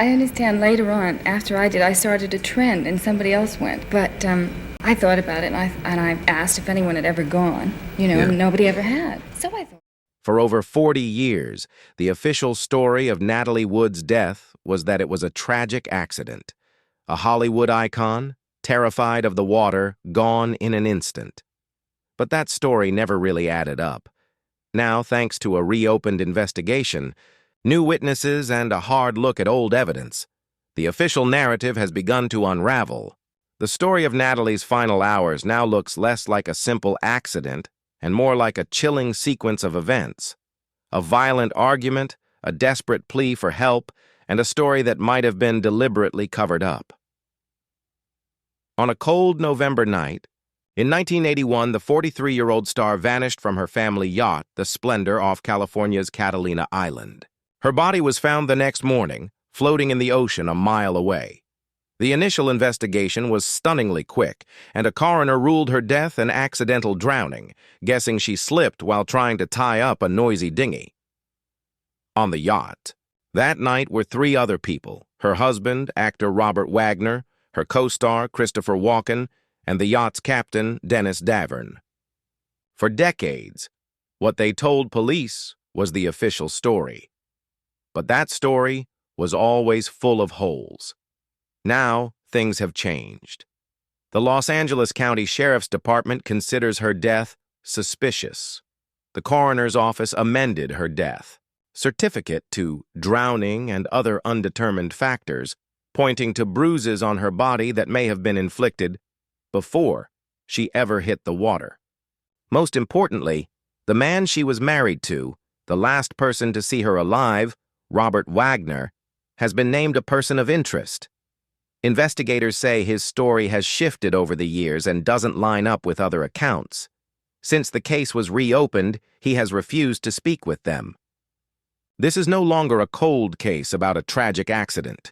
I understand later on, after I did, I started a trend and somebody else went. But I thought about it, and I asked if anyone had ever gone, and nobody ever had. So I thought. For over 40 years, the official story of Natalie Wood's death was that it was a tragic accident. A Hollywood icon, terrified of the water, gone in an instant. But that story never really added up. Now, thanks to a reopened investigation, new witnesses, and a hard look at old evidence, the official narrative has begun to unravel. The story of Natalie's final hours now looks less like a simple accident and more like a chilling sequence of events. A violent argument, a desperate plea for help, and a story that might have been deliberately covered up. On a cold November night, in 1981, the 43-year-old star vanished from her family yacht, the Splendor, off California's Catalina Island. Her body was found the next morning, floating in the ocean a mile away. The initial investigation was stunningly quick, and a coroner ruled her death an accidental drowning, guessing she slipped while trying to tie up a noisy dinghy. On the yacht, that night were three other people: her husband, actor Robert Wagner, her co-star Christopher Walken, and the yacht's captain, Dennis Davern. For decades, what they told police was the official story. But that story was always full of holes. Now, things have changed. The Los Angeles County Sheriff's Department considers her death suspicious. The coroner's office amended her death certificate to drowning and other undetermined factors, pointing to bruises on her body that may have been inflicted before she ever hit the water. Most importantly, the man she was married to, the last person to see her alive, Robert Wagner, has been named a person of interest. Investigators say his story has shifted over the years and doesn't line up with other accounts. Since the case was reopened, he has refused to speak with them. This is no longer a cold case about a tragic accident.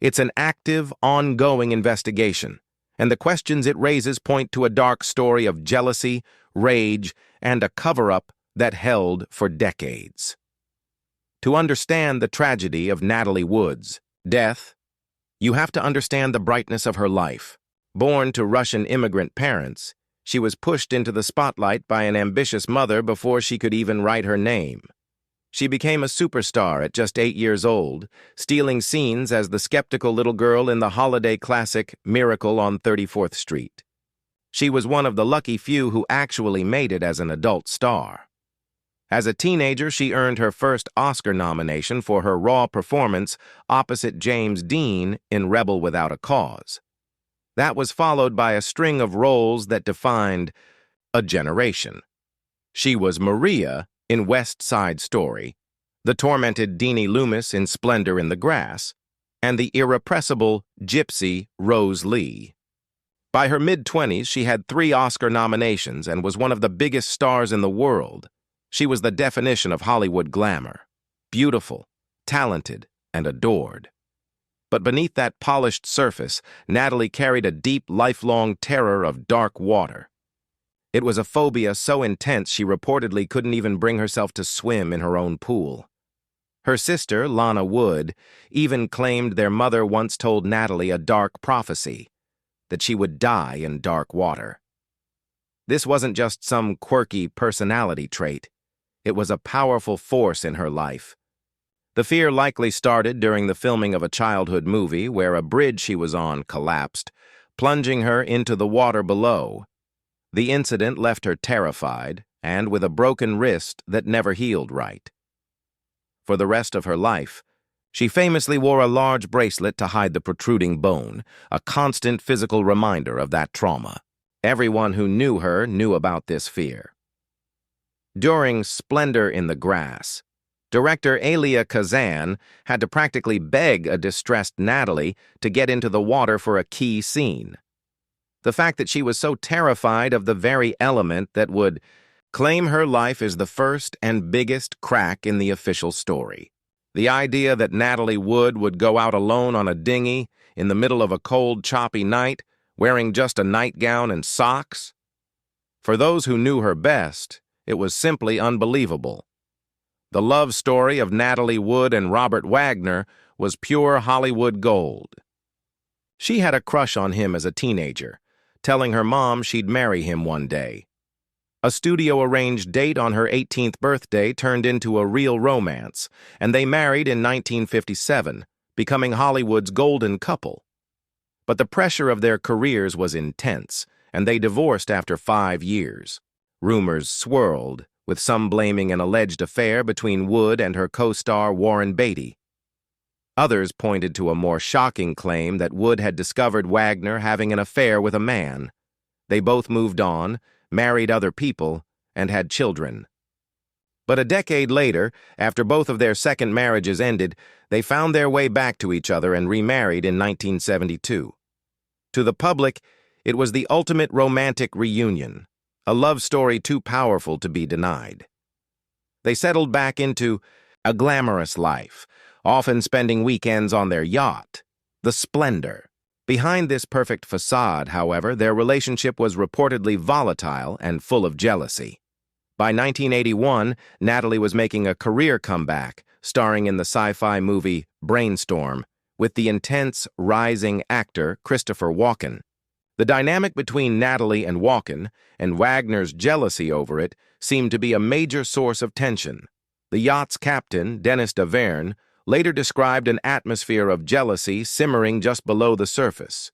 It's an active, ongoing investigation, and the questions it raises point to a dark story of jealousy, rage, and a cover-up that held for decades. To understand the tragedy of Natalie Wood's death, you have to understand the brightness of her life. Born to Russian immigrant parents, she was pushed into the spotlight by an ambitious mother before she could even write her name. She became a superstar at just 8 years old, stealing scenes as the skeptical little girl in the holiday classic Miracle on 34th Street. She was one of the lucky few who actually made it as an adult star. As a teenager, she earned her first Oscar nomination for her raw performance opposite James Dean in Rebel Without a Cause. That was followed by a string of roles that defined a generation. She was Maria in West Side Story, the tormented Deanie Loomis in Splendor in the Grass, and the irrepressible gypsy Rose Lee. By her mid-20s, she had 3 Oscar nominations and was one of the biggest stars in the world. She was the definition of Hollywood glamour: beautiful, talented, and adored. But beneath that polished surface, Natalie carried a deep, lifelong terror of dark water. It was a phobia so intense she reportedly couldn't even bring herself to swim in her own pool. Her sister, Lana Wood, even claimed their mother once told Natalie a dark prophecy, that she would die in dark water. This wasn't just some quirky personality trait. It was a powerful force in her life. The fear likely started during the filming of a childhood movie where a bridge she was on collapsed, plunging her into the water below. The incident left her terrified and with a broken wrist that never healed right. For the rest of her life, she famously wore a large bracelet to hide the protruding bone, a constant physical reminder of that trauma. Everyone who knew her knew about this fear. During Splendor in the Grass, director Elia Kazan had to practically beg a distressed Natalie to get into the water for a key scene. The fact that she was so terrified of the very element that would claim her life is the first and biggest crack in the official story. The idea that Natalie Wood would go out alone on a dinghy in the middle of a cold, choppy night, wearing just a nightgown and socks? For those who knew her best, it was simply unbelievable. The love story of Natalie Wood and Robert Wagner was pure Hollywood gold. She had a crush on him as a teenager, telling her mom she'd marry him one day. A studio-arranged date on her 18th birthday turned into a real romance, and they married in 1957, becoming Hollywood's golden couple. But the pressure of their careers was intense, and they divorced after 5 years. Rumors swirled, with some blaming an alleged affair between Wood and her co-star Warren Beatty. Others pointed to a more shocking claim that Wood had discovered Wagner having an affair with a man. They both moved on, married other people, and had children. But a decade later, after both of their second marriages ended, they found their way back to each other and remarried in 1972. To the public, it was the ultimate romantic reunion, a love story too powerful to be denied. They settled back into a glamorous life, often spending weekends on their yacht, the Splendor. Behind this perfect facade, however, their relationship was reportedly volatile and full of jealousy. By 1981, Natalie was making a career comeback, starring in the sci-fi movie Brainstorm, with the intense, rising actor Christopher Walken. The dynamic between Natalie and Walken, and Wagner's jealousy over it, seemed to be a major source of tension. The yacht's captain, Dennis Davern, later described an atmosphere of jealousy simmering just below the surface.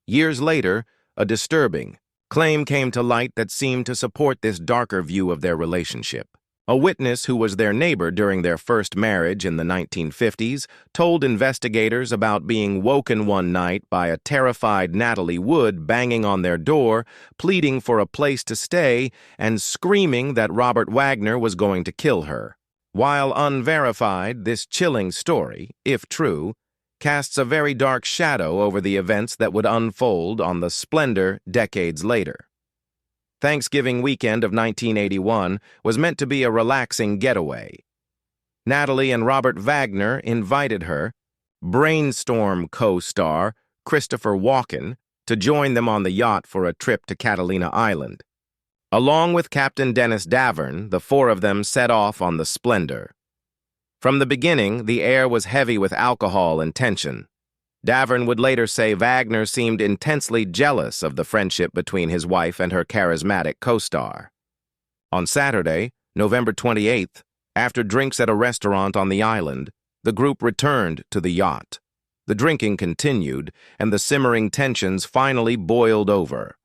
Years later, a disturbing claim came to light that seemed to support this darker view of their relationship. A witness who was their neighbor during their first marriage in the 1950s told investigators about being woken one night by a terrified Natalie Wood banging on their door, pleading for a place to stay, and screaming that Robert Wagner was going to kill her. While unverified, this chilling story, if true, casts a very dark shadow over the events that would unfold on the Splendor decades later. Thanksgiving weekend of 1981 was meant to be a relaxing getaway. Natalie and Robert Wagner invited her, Brainstorm co-star Christopher Walken, to join them on the yacht for a trip to Catalina Island. Along with Captain Dennis Davern, the four of them set off on the Splendor. From the beginning, the air was heavy with alcohol and tension. Davern would later say Wagner seemed intensely jealous of the friendship between his wife and her charismatic co-star. On Saturday, November 28th, after drinks at a restaurant on the island, the group returned to the yacht. The drinking continued, and the simmering tensions finally boiled over.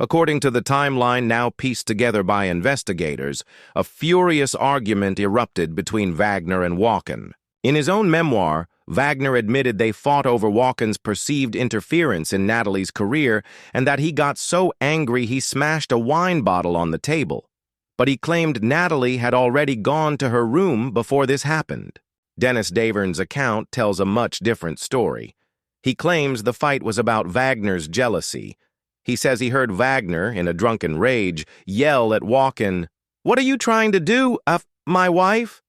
According to the timeline now pieced together by investigators, a furious argument erupted between Wagner and Walken. In his own memoir, Wagner admitted they fought over Walken's perceived interference in Natalie's career and that he got so angry he smashed a wine bottle on the table. But he claimed Natalie had already gone to her room before this happened. Dennis Davern's account tells a much different story. He claims the fight was about Wagner's jealousy. He says he heard Wagner, in a drunken rage, yell at Walken, "What are you trying to do, my wife?"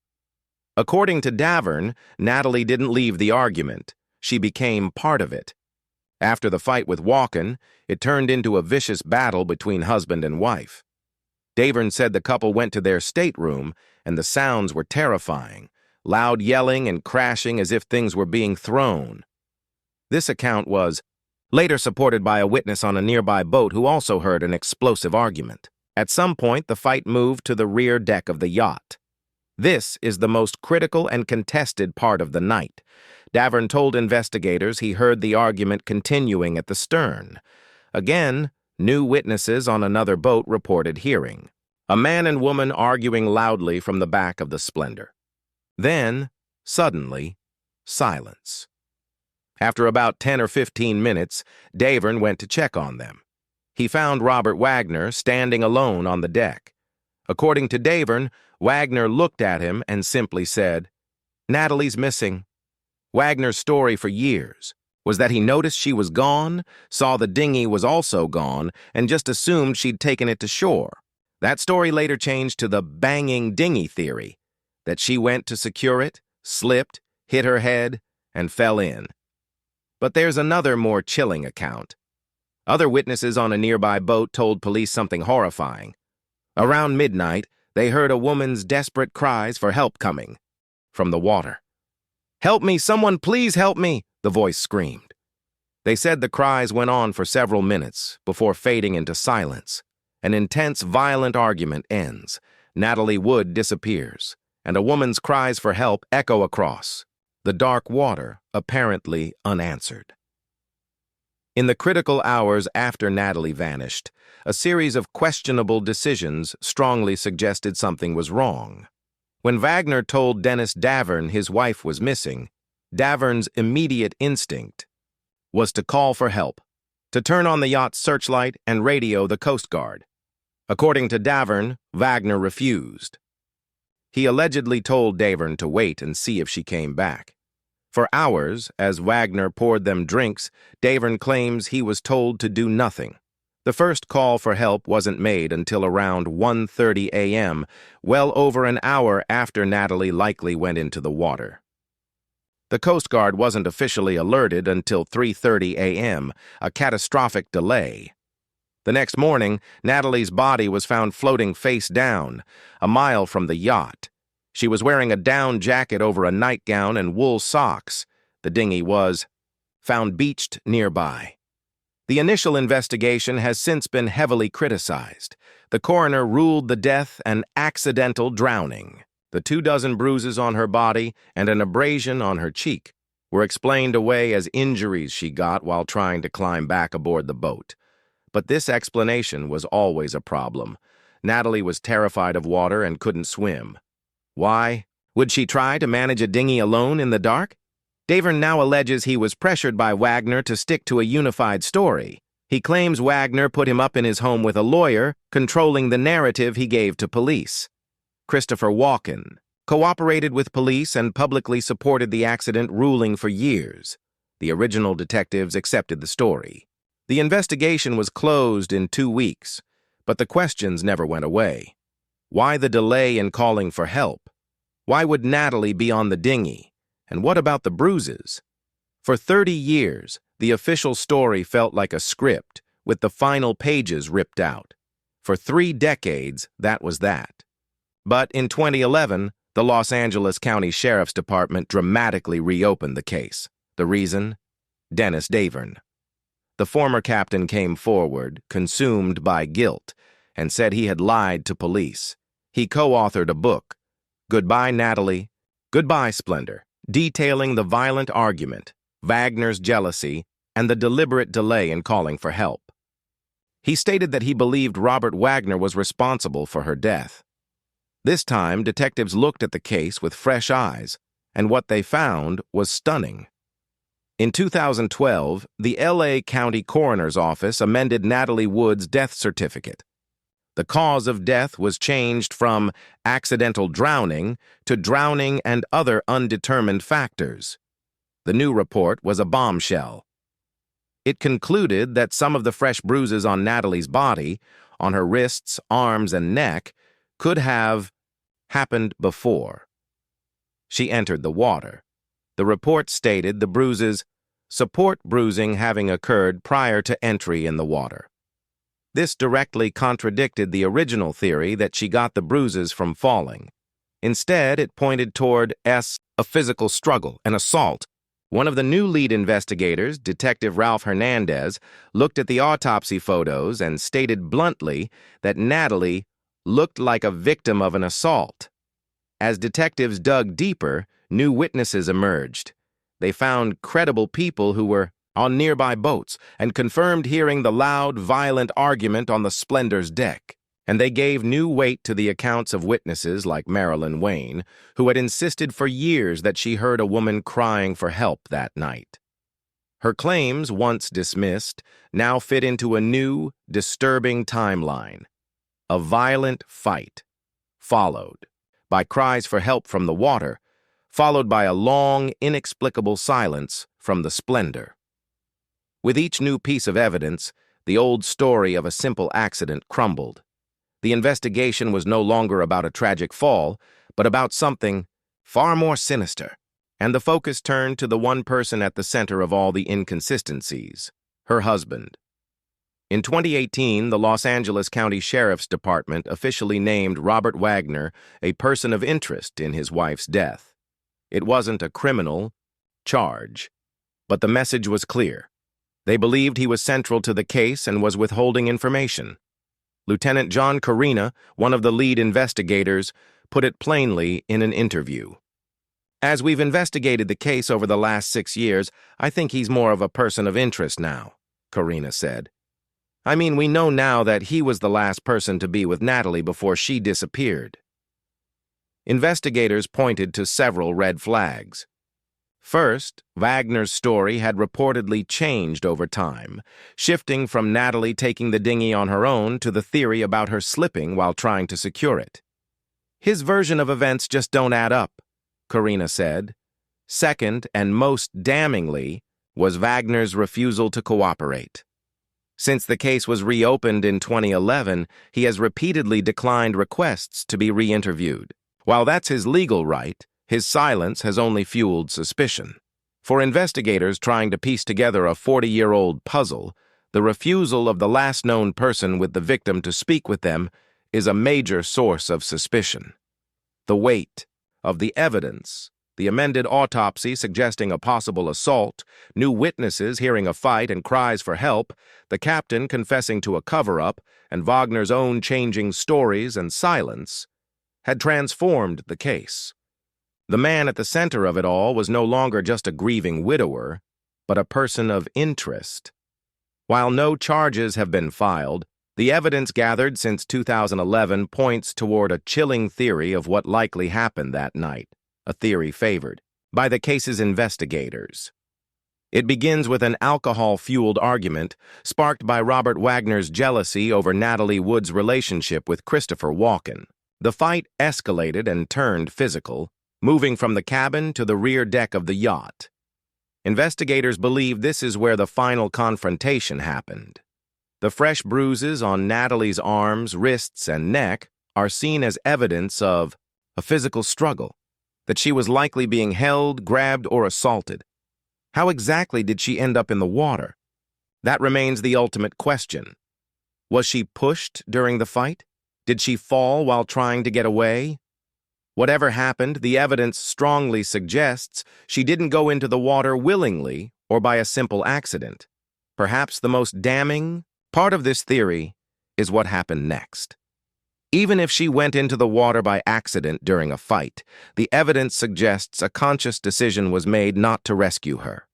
According to Davern, Natalie didn't leave the argument. She became part of it. After the fight with Walken, it turned into a vicious battle between husband and wife. Davern said the couple went to their stateroom, and the sounds were terrifying, loud yelling and crashing as if things were being thrown. This account was later supported by a witness on a nearby boat who also heard an explosive argument. At some point, the fight moved to the rear deck of the yacht. This is the most critical and contested part of the night. Davern told investigators he heard the argument continuing at the stern. Again, new witnesses on another boat reported hearing a man and woman arguing loudly from the back of the Splendor. Then, suddenly, silence. After about 10 or 15 minutes, Davern went to check on them. He found Robert Wagner standing alone on the deck. According to Davern, Wagner looked at him and simply said, "Natalie's missing." Wagner's story for years was that he noticed she was gone, saw the dinghy was also gone, and just assumed she'd taken it to shore. That story later changed to the banging dinghy theory, that she went to secure it, slipped, hit her head, and fell in. But there's another more chilling account. Other witnesses on a nearby boat told police something horrifying. Around midnight, they heard a woman's desperate cries for help coming from the water. "Help me! Someone please help me!" the voice screamed. They said the cries went on for several minutes before fading into silence. An intense, violent argument ends. Natalie Wood disappears, and a woman's cries for help echo across the dark water, apparently unanswered. In the critical hours after Natalie vanished, a series of questionable decisions strongly suggested something was wrong. When Wagner told Dennis Davern his wife was missing, Davern's immediate instinct was to call for help, to turn on the yacht's searchlight and radio the Coast Guard. According to Davern, Wagner refused. He allegedly told Davern to wait and see if she came back. For hours, as Wagner poured them drinks, Davern claims he was told to do nothing. The first call for help wasn't made until around 1:30 a.m., well over an hour after Natalie likely went into the water. The Coast Guard wasn't officially alerted until 3:30 a.m., a catastrophic delay. The next morning, Natalie's body was found floating face down, a mile from the yacht. She was wearing a down jacket over a nightgown and wool socks. The dinghy was found beached nearby. The initial investigation has since been heavily criticized. The coroner ruled the death an accidental drowning. The 24 bruises on her body and an abrasion on her cheek were explained away as injuries she got while trying to climb back aboard the boat. But this explanation was always a problem. Natalie was terrified of water and couldn't swim. Why? Would she try to manage a dinghy alone in the dark? Davern now alleges he was pressured by Wagner to stick to a unified story. He claims Wagner put him up in his home with a lawyer, controlling the narrative he gave to police. Christopher Walken cooperated with police and publicly supported the accident, ruling for years. The original detectives accepted the story. The investigation was closed in 2 weeks, but the questions never went away. Why the delay in calling for help? Why would Natalie be on the dinghy? And what about the bruises? For 30 years, the official story felt like a script, with the final pages ripped out. For 3 decades, that was that. But in 2011, the Los Angeles County Sheriff's Department dramatically reopened the case. The reason? Dennis Davern. The former captain came forward, consumed by guilt, and said he had lied to police. He co-authored a book, Goodbye, Natalie, Goodbye, Splendor, detailing the violent argument, Wagner's jealousy, and the deliberate delay in calling for help. He stated that he believed Robert Wagner was responsible for her death. This time, detectives looked at the case with fresh eyes, and what they found was stunning. In 2012, the L.A. County Coroner's Office amended Natalie Wood's death certificate. The cause of death was changed from accidental drowning to drowning and other undetermined factors. The new report was a bombshell. It concluded that some of the fresh bruises on Natalie's body, on her wrists, arms, and neck, could have happened before she entered the water. The report stated the bruises support bruising having occurred prior to entry in the water. This directly contradicted the original theory that she got the bruises from falling. Instead, it pointed toward a physical struggle, an assault. One of the new lead investigators, Detective Ralph Hernandez, looked at the autopsy photos and stated bluntly that Natalie looked like a victim of an assault. As detectives dug deeper, new witnesses emerged. They found credible people who were on nearby boats and confirmed hearing the loud, violent argument on the Splendor's deck. And they gave new weight to the accounts of witnesses like Marilyn Wayne, who had insisted for years that she heard a woman crying for help that night. Her claims, once dismissed, now fit into a new, disturbing timeline. A violent fight, followed by cries for help from the water, followed by a long, inexplicable silence from the Splendor. With each new piece of evidence, the old story of a simple accident crumbled. The investigation was no longer about a tragic fall, but about something far more sinister. And the focus turned to the one person at the center of all the inconsistencies, her husband. In 2018, the Los Angeles County Sheriff's Department officially named Robert Wagner a person of interest in his wife's death. It wasn't a criminal charge, but the message was clear. They believed he was central to the case and was withholding information. Lieutenant John Corina, one of the lead investigators, put it plainly in an interview. "As we've investigated the case over the last 6 years, I think he's more of a person of interest now," Corina said. "I mean, we know now that he was the last person to be with Natalie before she disappeared." Investigators pointed to several red flags. First, Wagner's story had reportedly changed over time, shifting from Natalie taking the dinghy on her own to the theory about her slipping while trying to secure it. "His version of events just don't add up," Corina said. Second, and most damningly, was Wagner's refusal to cooperate. Since the case was reopened in 2011, he has repeatedly declined requests to be re-interviewed. While that's his legal right, his silence has only fueled suspicion. For investigators trying to piece together a 40-year-old puzzle, the refusal of the last known person with the victim to speak with them is a major source of suspicion. The weight of the evidence, the amended autopsy suggesting a possible assault, new witnesses hearing a fight and cries for help, the captain confessing to a cover-up, and Wagner's own changing stories and silence, had transformed the case. The man at the center of it all was no longer just a grieving widower, but a person of interest. While no charges have been filed, the evidence gathered since 2011 points toward a chilling theory of what likely happened that night, a theory favored by the case's investigators. It begins with an alcohol-fueled argument sparked by Robert Wagner's jealousy over Natalie Wood's relationship with Christopher Walken. The fight escalated and turned physical, moving from the cabin to the rear deck of the yacht. Investigators believe this is where the final confrontation happened. The fresh bruises on Natalie's arms, wrists, and neck are seen as evidence of a physical struggle, that she was likely being held, grabbed, or assaulted. How exactly did she end up in the water? That remains the ultimate question. Was she pushed during the fight? Did she fall while trying to get away? Whatever happened, the evidence strongly suggests she didn't go into the water willingly or by a simple accident. Perhaps the most damning part of this theory is what happened next. Even if she went into the water by accident during a fight, the evidence suggests a conscious decision was made not to rescue her.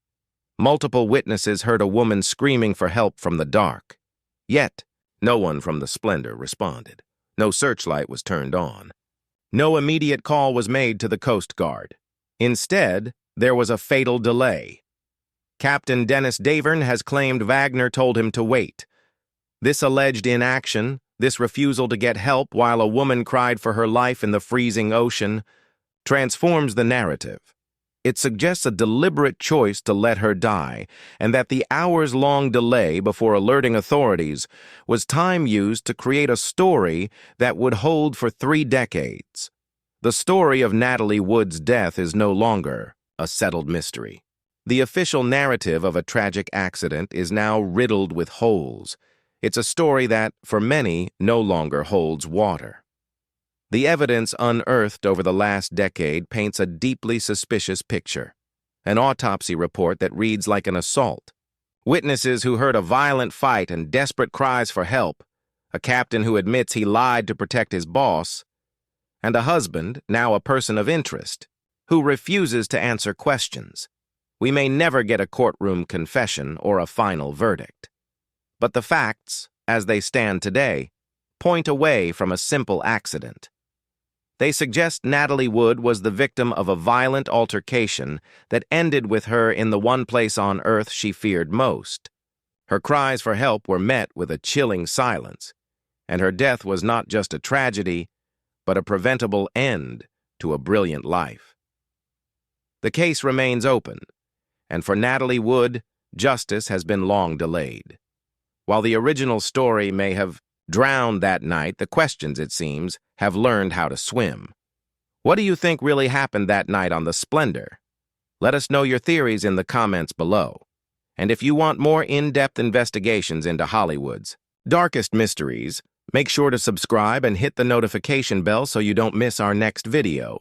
Multiple witnesses heard a woman screaming for help from the dark. Yet, no one from the Splendor responded. No searchlight was turned on. No immediate call was made to the Coast Guard. Instead, there was a fatal delay. Captain Dennis Davern has claimed Wagner told him to wait. This alleged inaction, this refusal to get help while a woman cried for her life in the freezing ocean, transforms the narrative. It suggests a deliberate choice to let her die, and that the hours-long delay before alerting authorities was time used to create a story that would hold for 3 decades. The story of Natalie Wood's death is no longer a settled mystery. The official narrative of a tragic accident is now riddled with holes. It's a story that, for many, no longer holds water. The evidence unearthed over the last decade paints a deeply suspicious picture. An autopsy report that reads like an assault. Witnesses who heard a violent fight and desperate cries for help. A captain who admits he lied to protect his boss. And a husband, now a person of interest, who refuses to answer questions. We may never get a courtroom confession or a final verdict. But the facts, as they stand today, point away from a simple accident. They suggest Natalie Wood was the victim of a violent altercation that ended with her in the one place on Earth she feared most. Her cries for help were met with a chilling silence, and her death was not just a tragedy, but a preventable end to a brilliant life. The case remains open, and for Natalie Wood, justice has been long delayed. While the original story may have drowned that night, the questions, it seems, have learned how to swim. What do you think really happened that night on the Splendor? Let us know your theories in the comments below. And if you want more in-depth investigations into Hollywood's darkest mysteries, make sure to subscribe and hit the notification bell so you don't miss our next video.